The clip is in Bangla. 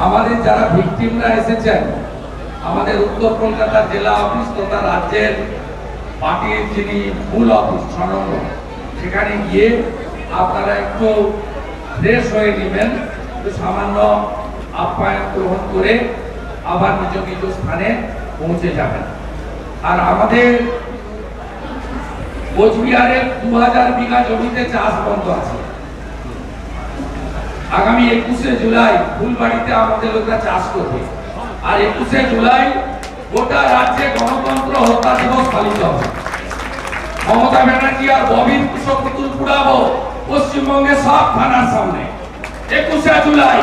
আমাদের যারা ভিকটিমরা এসেছেন, আমাদের উত্তর কলকাতা জেলা অফিস তথা রাজ্যের পার্টির যিনি মূল অফিস 6 নম্বর, সেখানে গিয়ে আপনারা একটু ফ্রেশ হয়ে নেবেন, একটু সামান্য আপ্যায়ন গ্রহণ করে আবার নিজ নিজ স্থানে পৌঁছে যাবেন। আর আমাদের কোচবিহারের 2000 বিঘা জমিতে চাষ বন্ধ আছে। আগামী 21শে জুলাই ফুলবাড়িতে আমাদের লোকরা চাষ করবে, আর 21শে জুলাই গোটা রাজ্যে গণতন্ত্র হত্যা দিবস পালিত হবে। মমতা ব্যানার্জি আর ববির কৃষক পুতুল পুড়াবো পশ্চিমবঙ্গের সব থানার সামনে 21শে জুলাই।